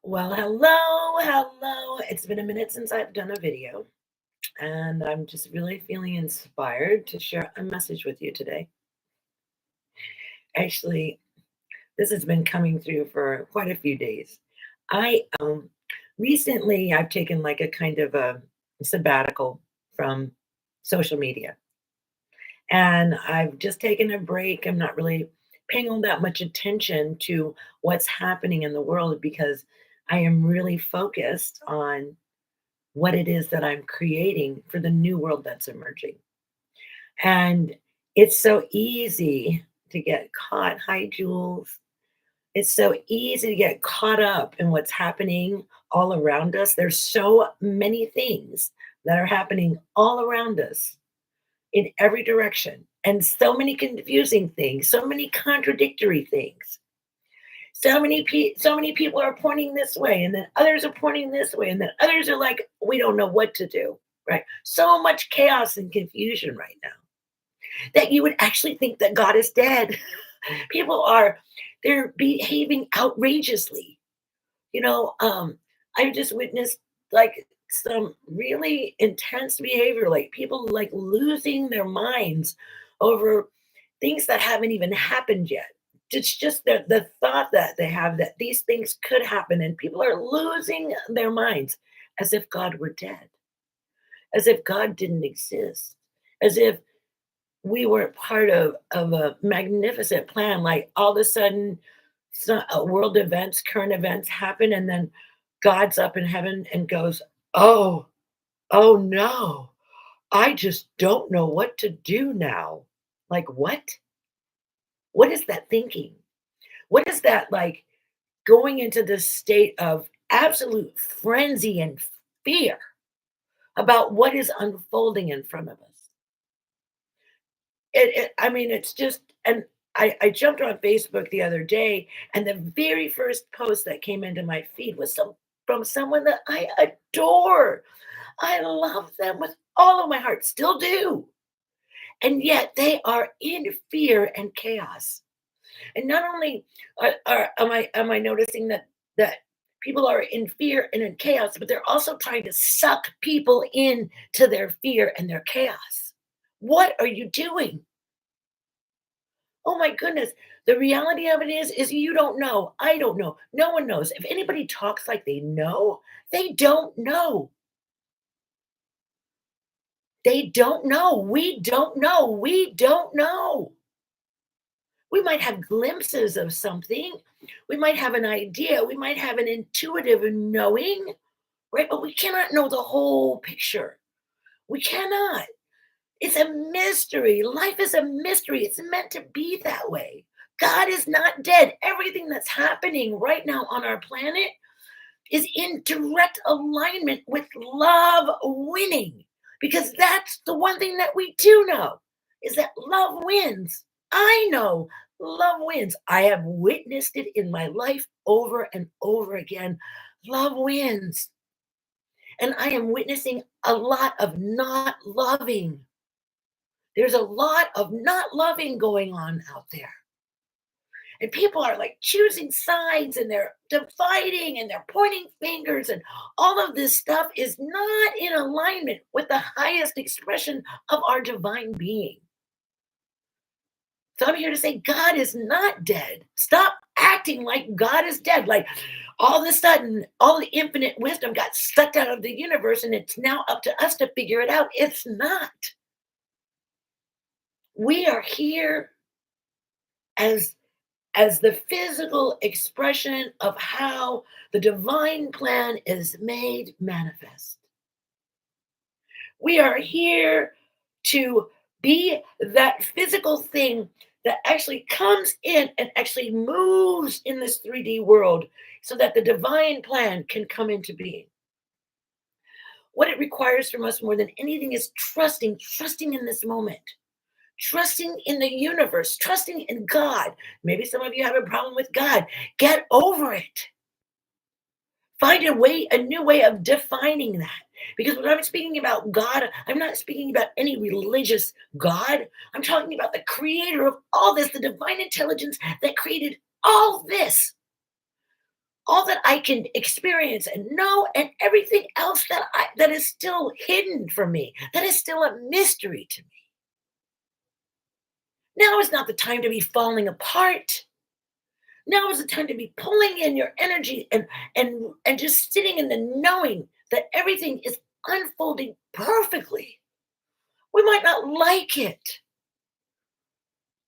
Well, hello, hello. It's been a minute since I've done a video, and I'm just really feeling inspired to share a message with you today. Actually, this has been coming through for quite a few days. I recently I've taken like a kind of a sabbatical from social media, and I've just taken a break. I'm not really paying all that much attention to what's happening in the world because I am really focused on what it is that I'm creating for the new world that's emerging. And it's so easy to get caught. Hi, Jules. It's so easy to get caught up in what's happening all around us. There's so many things that are happening all around us in every direction, and so many confusing things, so many contradictory things. So many people are pointing this way, and then others are pointing this way, and then others are like, "We don't know what to do," right? So much chaos and confusion right now that you would actually think that God is dead. People they're behaving outrageously. You know, I've just witnessed, like, some really intense behavior, like, people, like, losing their minds over things that haven't even happened yet. It's just the thought that they have that these things could happen, and people are losing their minds as if God were dead, as if God didn't exist, as if we weren't part of a magnificent plan. Like, all of a sudden, world events, current events happen, and then God's up in heaven and goes, "Oh, oh no, I just don't know what to do now." Like, what? What is that thinking? What is that like going into this state of absolute frenzy and fear about what is unfolding in front of us? I mean, it's just, and I jumped on Facebook the other day, and the very first post that came into my feed was from someone that I adore. I love them with all of my heart, still do. And yet they are in fear and chaos. And not only am I noticing that people are in fear and in chaos, but they're also trying to suck people in to their fear and their chaos. What are you doing? Oh my goodness. The reality of it is you don't know. I don't know. No one knows. If anybody talks like they know, they don't know. They don't know. We don't know. We don't know. We might have glimpses of something. We might have an idea. We might have an intuitive knowing, right? But we cannot know the whole picture. We cannot. It's a mystery. Life is a mystery. It's meant to be that way. God is not dead. Everything that's happening right now on our planet is in direct alignment with love winning. Because that's the one thing that we do know is that love wins. I know love wins. I have witnessed it in my life over and over again. Love wins. And I am witnessing a lot of not loving. There's a lot of not loving going on out there. And people are like choosing sides and they're dividing and they're pointing fingers, and all of this stuff is not in alignment with the highest expression of our divine being. So I'm here to say God is not dead. Stop acting like God is dead. Like all of a sudden, all the infinite wisdom got sucked out of the universe and it's now up to us to figure it out. It's not. We are here as the physical expression of how the divine plan is made manifest. We are here to be that physical thing that actually comes in and actually moves in this 3D world so that the divine plan can come into being. What it requires from us more than anything is trusting in this moment, trusting in the universe, trusting in God. Maybe some of you have a problem with God. Get over it. Find a new way of defining that. Because when I'm speaking about God, I'm not speaking about any religious God. I'm talking about the creator of all this, the divine intelligence that created all this. all that I can experience and know, and everything else that is still hidden from me, that is still a mystery to me. Now is not the time to be falling apart. Now is the time to be pulling in your energy and just sitting in the knowing that everything is unfolding perfectly. We might not like it,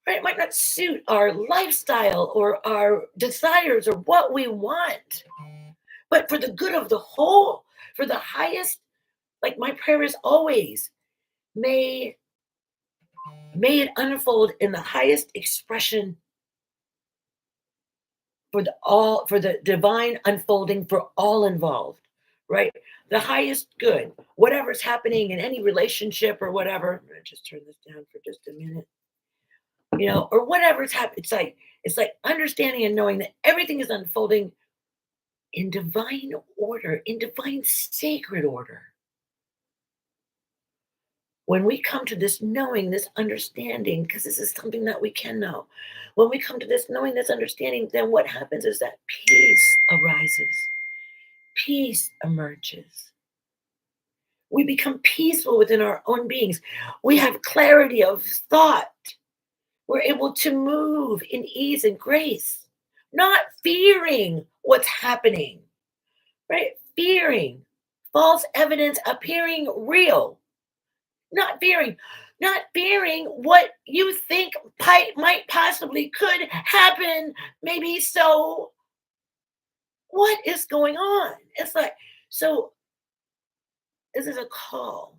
right? It might not suit our lifestyle or our desires or what we want. But for the good of the whole, for the highest, like my prayer is always, may may it unfold in the highest expression for the divine unfolding for all involved, right? The highest good, whatever's happening in any relationship or whatever. I'm gonna just turn this down for just a minute, or whatever's happening. It's like understanding and knowing that everything is unfolding in divine order, in divine sacred order. When we come to this knowing, this understanding, because this is something that we can know, when we come to this knowing, this understanding, then what happens is that peace arises, peace emerges. We become peaceful within our own beings. We have clarity of thought. We're able to move in ease and grace, not fearing what's happening, right? Fearing false evidence appearing real. Not fearing what you think might possibly could happen, maybe. So what is going on? It's like, so this is a call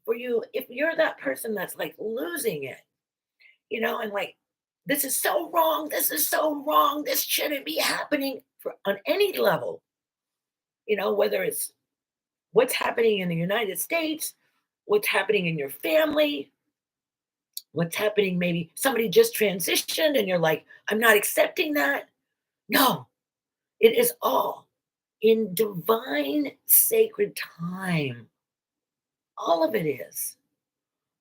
for you. If you're that person that's like losing it, and like, this is so wrong, this shouldn't be happening on any level, whether it's what's happening in the United States, what's happening in your family, what's happening, maybe somebody just transitioned and you're like, I'm not accepting that. No, it is all in divine sacred time. All of it is.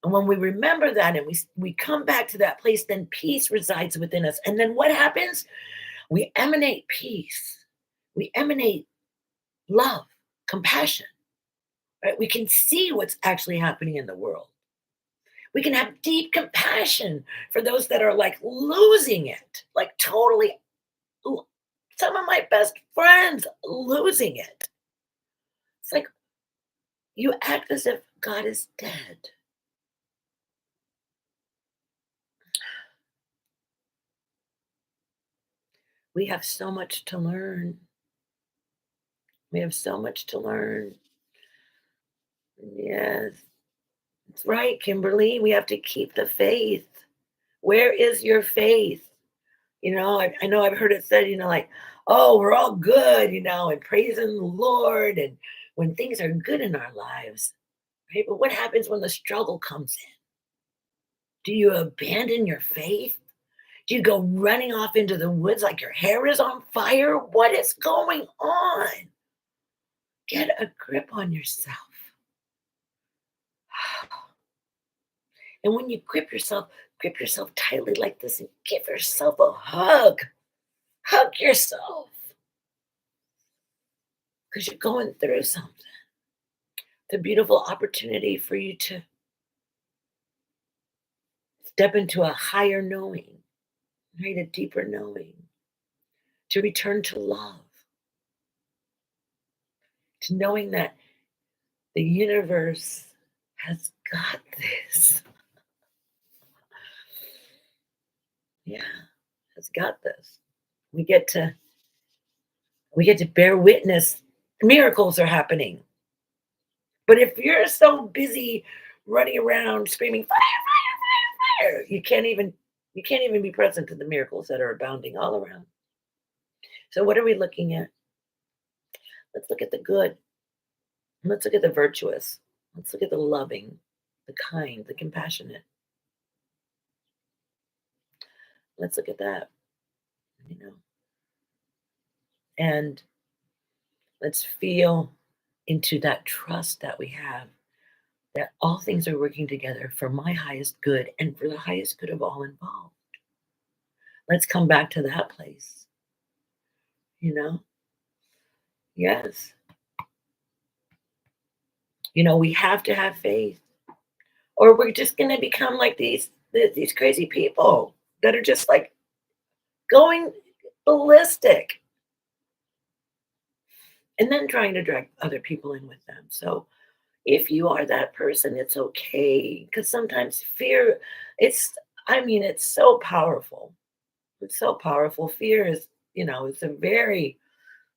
And when we remember that and we come back to that place, then peace resides within us. And then what happens? We emanate peace. We emanate love, compassion, right? We can see what's actually happening in the world. We can have deep compassion for those that are like losing it, like totally. Some of my best friends losing it. It's like you act as if God is dead. We have so much to learn. We have so much to learn. Yes, that's right, Kimberly. We have to keep the faith. Where is your faith? I know I've heard it said, like, oh, we're all good, and praising the Lord, and when things are good in our lives, right? But what happens when the struggle comes in? Do you abandon your faith? Do you go running off into the woods like your hair is on fire? What is going on? Get a grip on yourself. And when you grip yourself tightly like this and give yourself a hug. Hug yourself because you're going through something. It's a beautiful opportunity for you to step into a higher knowing, right? A deeper knowing, to return to love, to knowing that the universe has got this. Yeah, has got this. We get to bear witness. Miracles are happening. But if you're so busy running around screaming fire, fire, fire, fire, you can't even be present to the miracles that are abounding all around. So what are we looking at? Let's look at the good. Let's look at the virtuous. Let's look at the loving, the kind, the compassionate. Let's look at that, you know. And let's feel into that trust that we have, that all things are working together for my highest good and for the highest good of all involved. Let's come back to that place, you know. Yes. We have to have faith, or we're just gonna become like these crazy people that are just, like, going ballistic and then trying to drag other people in with them. So, if you are that person, it's okay, because sometimes fear, it's it's so powerful. It's so powerful. Fear is, it's a very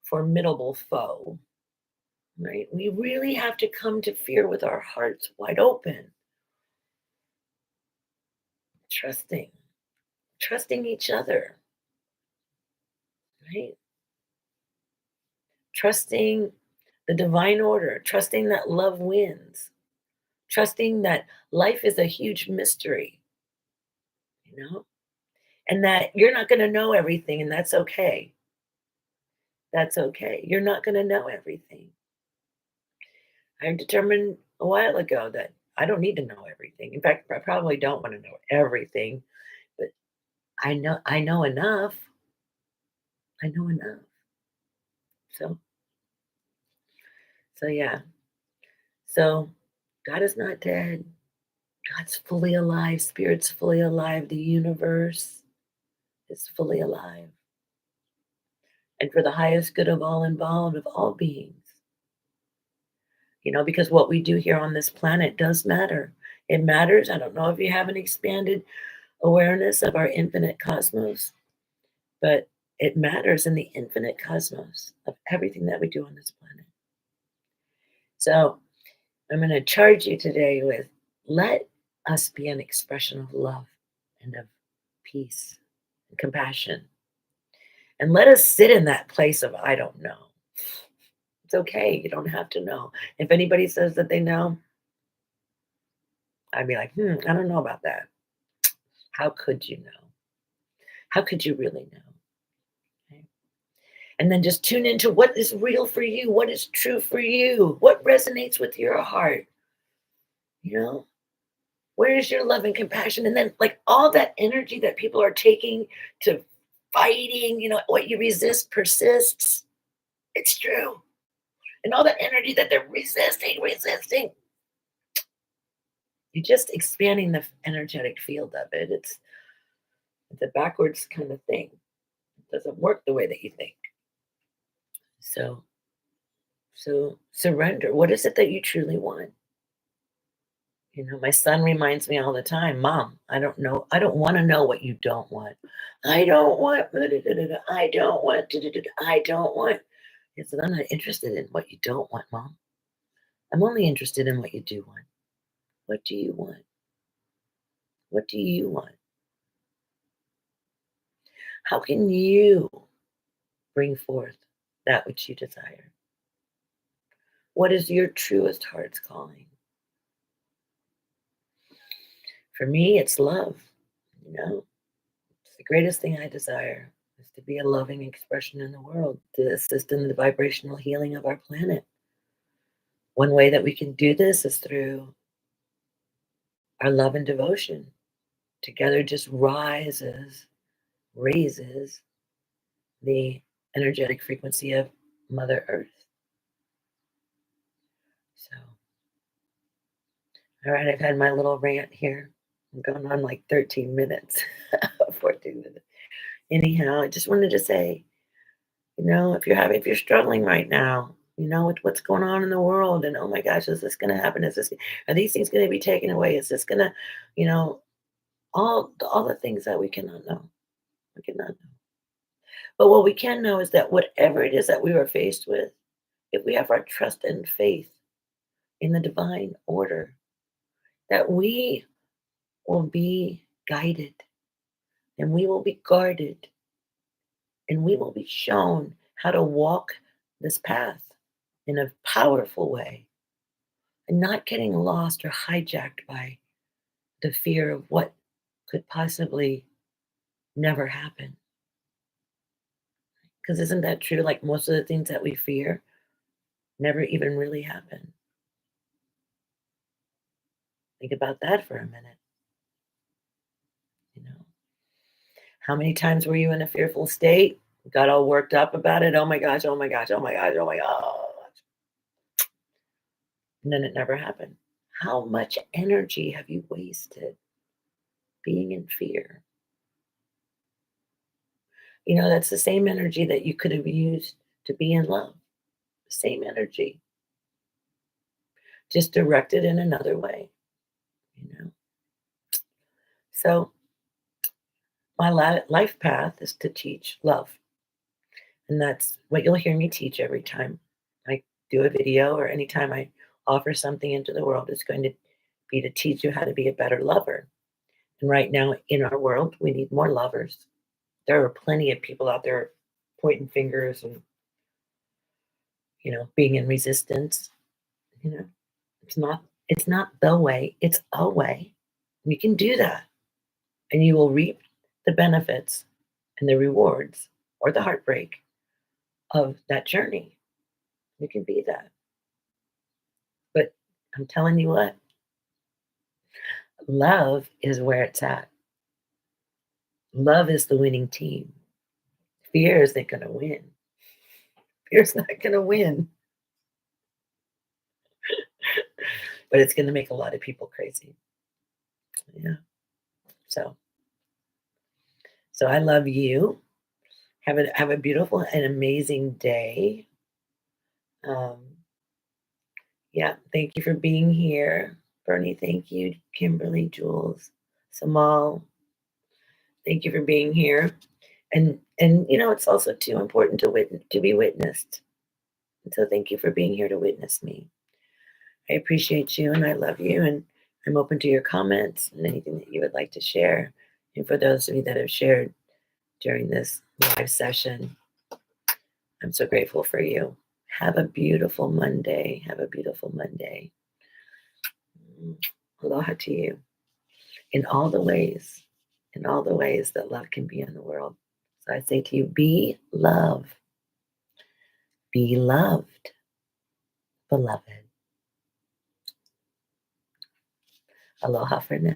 formidable foe, right? We really have to come to fear with our hearts wide open, trusting, trusting each other, right? Trusting the divine order, trusting that love wins, trusting that life is a huge mystery, you know, and that you're not going to know everything, and that's okay. That's okay. You're not going to know everything. I determined a while ago that I don't need to know everything. In fact, I probably don't want to know everything, but I know enough. I know enough. So yeah. So God is not dead. God's fully alive. Spirit's fully alive. The universe is fully alive. And for the highest good of all involved, of all beings. Because what we do here on this planet does matter. It matters. I don't know if you have an expanded awareness of our infinite cosmos, but it matters in the infinite cosmos of everything that we do on this planet. So I'm going to charge you today with, let us be an expression of love and of peace and compassion. And let us sit in that place of, I don't know. It's okay. You don't have to know. If anybody says that they know, I'd be like, I don't know about that. How could you know? How could you really know? Okay. And then just tune into what is real for you, what is true for you, what resonates with your heart. You know, where is your love and compassion? And then, like, all that energy that people are taking to fighting, what you resist persists. It's true. And all that energy that they're resisting, you're just expanding the energetic field of it. It's a backwards kind of thing. It doesn't work the way that you think. So surrender. What is it that you truly want? My son reminds me all the time, Mom, I don't know. I don't want to know what you don't want. I don't want, I don't want, I don't want. I said, I'm not interested in what you don't want, Mom. I'm only interested in what you do want. What do you want? What do you want? How can you bring forth that which you desire? What is your truest heart's calling? For me, it's love. It's the greatest thing I desire is to be a loving expression in the world, to assist in the vibrational healing of our planet. One way that we can do this is through our love and devotion. Together just raises the energetic frequency of Mother Earth. So, all right, I've had my little rant here. I'm going on like 13 minutes, 14 minutes. Anyhow, I just wanted to say, if you're struggling right now, with what's going on in the world, and oh my gosh, is this going to happen? Are these things going to be taken away? Is this going to, you know, all the things that we cannot know. We cannot know. But what we can know is that whatever it is that we are faced with, if we have our trust and faith in the divine order, that we will be guided and we will be guarded and we will be shown how to walk this path in a powerful way and not getting lost or hijacked by the fear of what could possibly never happen. Because isn't that true? Like most of the things that we fear never even really happen. Think about that for a minute. You know, how many times were you in a fearful state? got all worked up about it. Oh my gosh, oh my gosh, oh my gosh, oh my gosh. And then it never happened. How much energy have you wasted being in fear? That's the same energy that you could have used to be in love. Same energy, just directed in another way, you know? So my life path is to teach love. And that's what you'll hear me teach every time I do a video or anytime I offer something into the world. It's going to be to teach you how to be a better lover. And right now in our world, we need more lovers. There are plenty of people out there pointing fingers and, being in resistance. You know, it's not the way, it's a way. We can do that. And you will reap the benefits and the rewards or the heartbreak of that journey. You can be that. But I'm telling you what, love is where it's at. Love is the winning team. Fear isn't going to win. Fear's not going to win, but it's going to make a lot of people crazy. Yeah. So, so I love you. Have a beautiful and amazing day. Um, yeah. Thank you for being here, Bernie. Thank you, Kimberly, Jules, Samal. Thank you for being here. And it's also too important to be witnessed. And so thank you for being here to witness me. I appreciate you and I love you, and I'm open to your comments and anything that you would like to share. And for those of you that have shared during this live session, I'm so grateful for you. Have a beautiful Monday. Have a beautiful Monday. Aloha to you in all the ways that love can be in the world. So I say to you, be love, be loved, beloved. Aloha for now.